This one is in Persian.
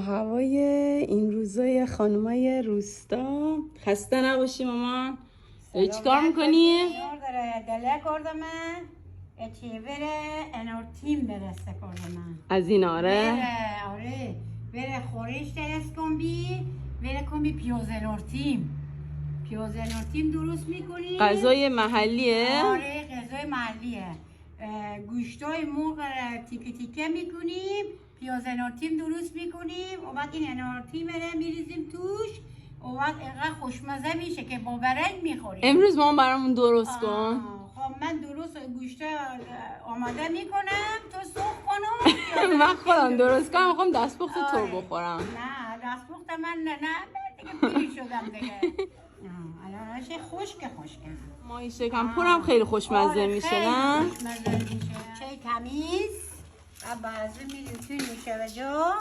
هوای این روزای خانمای روستا خسته نباشی مامان. چی کار میکنی؟ دله کردم چی بره انورتیم برسته کردم از این آره؟ آره بره خورش درست کن بره کن پیاز انورتیم درست میکنی. غذای محلیه؟ آره غذای محلیه. گوشتای مرغ تیکه تیکه میکنیم، پیاز انورتیم درست میکنیم و بعد این انورتیم میریزیم توش و بعد اینقدر خوشمزه میشه که با برنج میخوریم. امروز مامان برامون درست کن. خب من درست گوشت آماده میکنم تو سرخ کنم. من خودم درست کنم، میخوام دستپخت تو بخورم. نه دستپخت من نه دیگه پیری شدم دیگه. الان خشکه ما این شکم پرم خیلی خوشمزه میشه نه؟ خوشمزه میشه. چای تمیز و بعضی میریم توی نوشابه جا